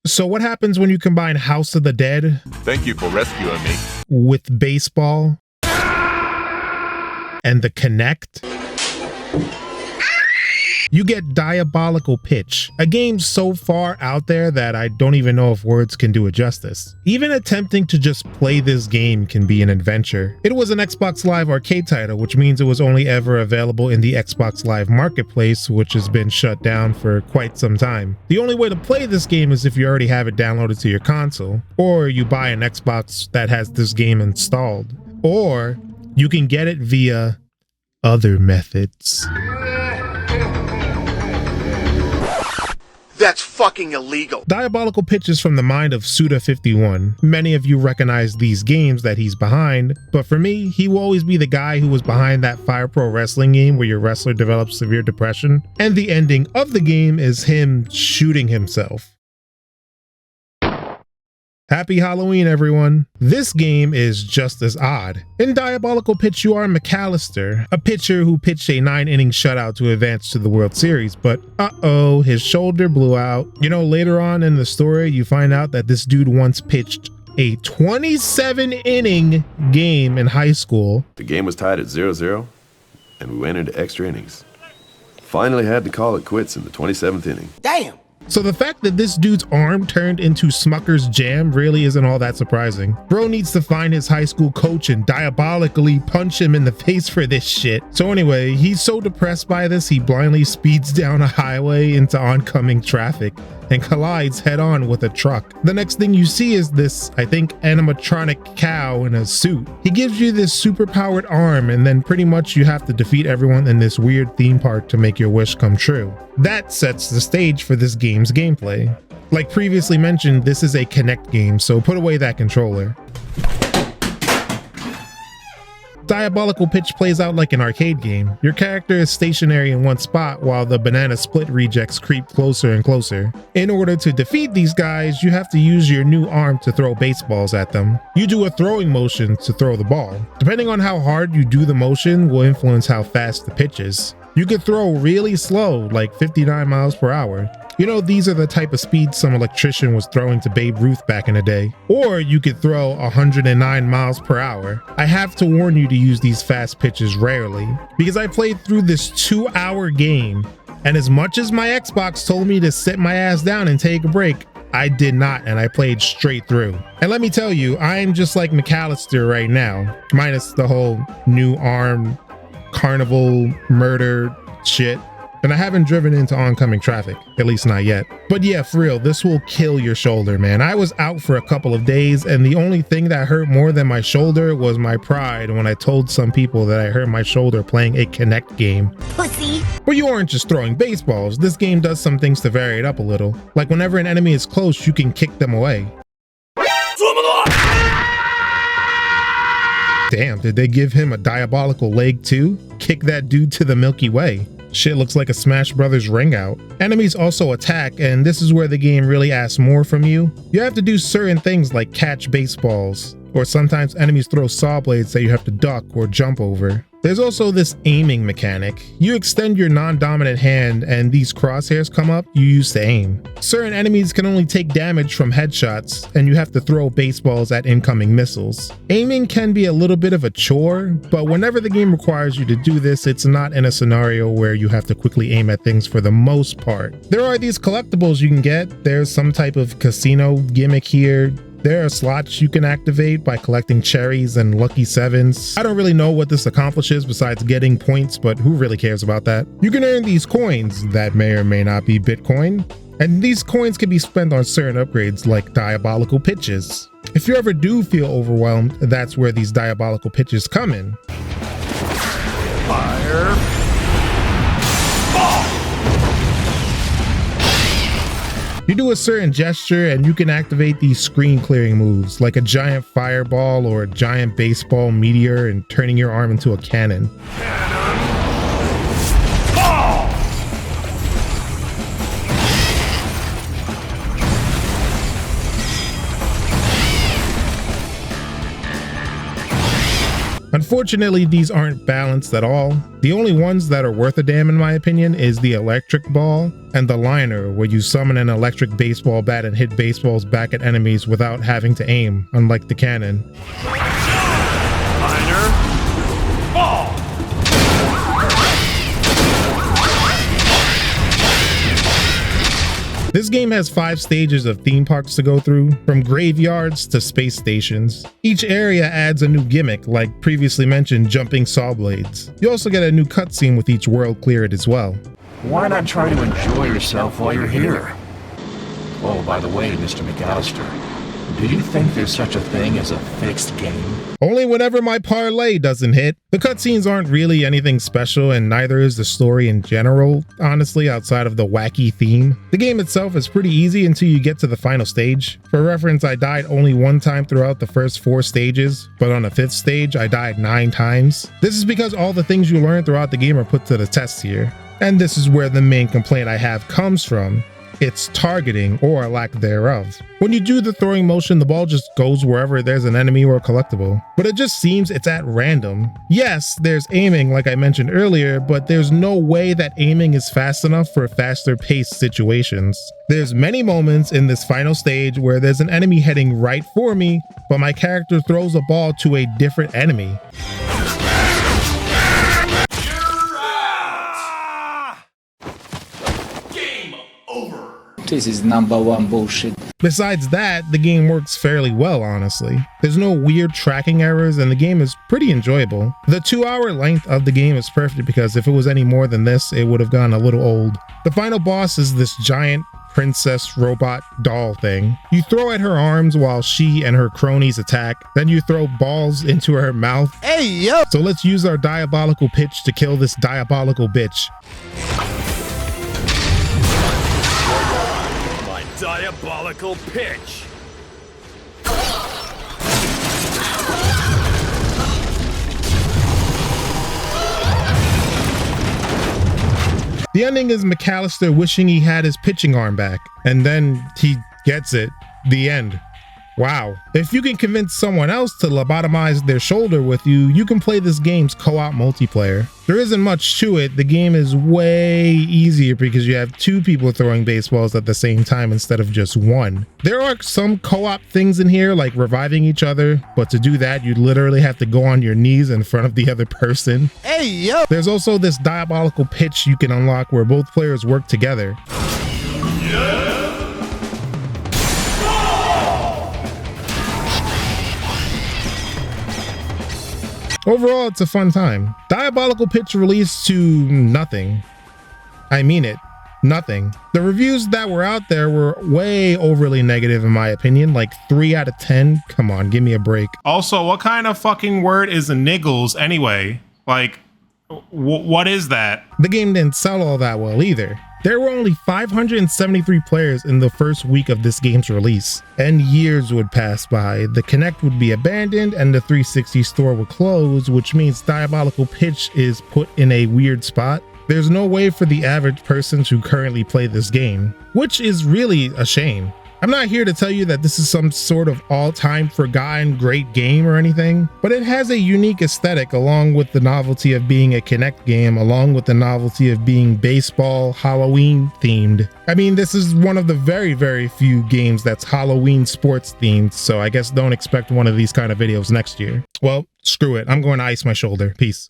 So what happens when you combine House of the Dead? Thank you for rescuing me. With baseball and the Kinect? You get Diabolical Pitch, a game so far out there that I don't even know if words can do it justice. Even attempting to just play this game can be an adventure. It was an Xbox Live Arcade title, which means it was only ever available in the Xbox Live Marketplace, which has been shut down for quite some time. The only way to play this game is if you already have it downloaded to your console, or you buy an Xbox that has this game installed, or you can get it via other methods. That's fucking illegal. Diabolical Pitch is from the mind of Suda51. Many of you recognize these games that he's behind, but for me, he will always be the guy who was behind that Fire Pro Wrestling game where your wrestler develops severe depression, and the ending of the game is him shooting himself. Happy Halloween, everyone. This game is just as odd. In Diabolical Pitch, you are McAllister, a pitcher who pitched a 9-inning shutout to advance to the World Series, but uh-oh, his shoulder blew out. You know, later on in the story, you find out that this dude once pitched a 27-inning game in high school. The game was tied at 0-0, and we went into extra innings. Finally had to call it quits in the 27th inning. Damn. So the fact that this dude's arm turned into Smucker's jam really isn't all that surprising. Bro needs to find his high school coach and diabolically punch him in the face for this shit. So anyway, he's so depressed by this, he blindly speeds down a highway into oncoming traffic and collides head on with a truck. The next thing you see is this, I think, animatronic cow in a suit. He gives you this super powered arm, and then pretty much you have to defeat everyone in this weird theme park to make your wish come true. That sets the stage for this game's gameplay. Like previously mentioned, this is a Kinect game, so put away that controller. Diabolical Pitch plays out like an arcade game. Your character is stationary in one spot while the banana split rejects creep closer and closer. In order to defeat these guys, you have to use your new arm to throw baseballs at them. You do a throwing motion to throw the ball. Depending on how hard you do the motion will influence how fast the pitch is. You could throw really slow, like 59 miles per hour. You know, these are the type of speeds some electrician was throwing to Babe Ruth back in the day. Or you could throw 109 miles per hour. I have to warn you to use these fast pitches rarely, because I played through this 2-hour game, and as much as my Xbox told me to sit my ass down and take a break, I did not, and I played straight through. And let me tell you, I am just like McAllister right now, minus the whole new arm, carnival, murder shit. And I haven't driven into oncoming traffic, at least not yet. But yeah, for real, this will kill your shoulder, man. I was out for a couple of days, and the only thing that hurt more than my shoulder was my pride when I told some people that I hurt my shoulder playing a Kinect game. Pussy. But you aren't just throwing baseballs. This game does some things to vary it up a little. Like whenever an enemy is close, you can kick them away. Damn, did they give him a diabolical leg too? Kick that dude to the Milky Way. Shit looks like a Smash Brothers ring out. Enemies also attack, and this is where the game really asks more from you. You have to do certain things like catch baseballs, or sometimes enemies throw saw blades that you have to duck or jump over. There's also this aiming mechanic. You extend your non-dominant hand and these crosshairs come up you use to aim. Certain enemies can only take damage from headshots, and you have to throw baseballs at incoming missiles. Aiming can be a little bit of a chore, but whenever the game requires you to do this, it's not in a scenario where you have to quickly aim at things for the most part. There are these collectibles you can get. There's some type of casino gimmick here. There are slots you can activate by collecting cherries and lucky sevens. I don't really know what this accomplishes besides getting points, but who really cares about that? You can earn these coins that may or may not be Bitcoin, and these coins can be spent on certain upgrades like diabolical pitches. If you ever do feel overwhelmed, that's where these diabolical pitches come in. Fire. Ball. You do a certain gesture and you can activate these screen clearing moves, like a giant fireball or a giant baseball meteor and turning your arm into a cannon. Unfortunately, these aren't balanced at all. The only ones that are worth a damn in my opinion is the electric ball and the liner, where you summon an electric baseball bat and hit baseballs back at enemies without having to aim, unlike the cannon. Liner, ball! This game has 5 stages of theme parks to go through, from graveyards to space stations. Each area adds a new gimmick, like previously mentioned jumping saw blades. You also get a new cutscene with each world cleared as well. Why not try to enjoy yourself while you're here? Oh, by the way, Mr. McAllister, do you think there's such a thing as a fixed game? Only whenever my parlay doesn't hit. The cutscenes aren't really anything special, and neither is the story in general, honestly, outside of the wacky theme. The game itself is pretty easy until you get to the final stage. For reference, I died only 1 time throughout the first 4 stages, but on the 5th stage, I died 9 times. This is because all the things you learn throughout the game are put to the test here. And this is where the main complaint I have comes from. It's targeting, or lack thereof. When you do the throwing motion, the ball just goes wherever there's an enemy or a collectible, but it just seems it's at random. Yes, there's aiming like I mentioned earlier, but there's no way that aiming is fast enough for faster paced situations. There's many moments in this final stage where there's an enemy heading right for me, but my character throws a ball to a different enemy. This is #1 bullshit. Besides that, the game works fairly well, honestly. There's no weird tracking errors, and the game is pretty enjoyable. The 2-hour length of the game is perfect because if it was any more than this, it would have gone a little old. The final boss is this giant princess robot doll thing. You throw at her arms while she and her cronies attack, then you throw balls into her mouth. Hey, yo! So let's use our diabolical pitch to kill this diabolical bitch. Diabolical pitch. The ending is McAllister wishing he had his pitching arm back, and then he gets it. The end. Wow. If you can convince someone else to lobotomize their shoulder with you, you can play this game's co-op multiplayer. There isn't much to it. The game is way easier because you have 2 people throwing baseballs at the same time instead of just 1. There are some co-op things in here like reviving each other, but to do that, you literally have to go on your knees in front of the other person. Hey, yo! There's also this diabolical pitch you can unlock where both players work together. Overall, it's a fun time. Diabolical Pitch released to nothing. I mean it, nothing. The reviews that were out there were way overly negative in my opinion, like 3 out of 10. Come on, give me a break. Also, what kind of fucking word is a niggles anyway? Like, what is that? The game didn't sell all that well either. There were only 573 players in the first week of this game's release, and years would pass by. The Kinect would be abandoned and the 360 store would close, which means Diabolical Pitch is put in a weird spot. There's no way for the average person to currently play this game, which is really a shame. I'm not here to tell you that this is some sort of all-time forgotten great game or anything, but it has a unique aesthetic along with the novelty of being a Kinect game, along with the novelty of being baseball Halloween themed. I mean, this is one of the very, very few games that's Halloween sports themed, so I guess don't expect one of these kind of videos next year. Well, screw it. I'm going to ice my shoulder. Peace.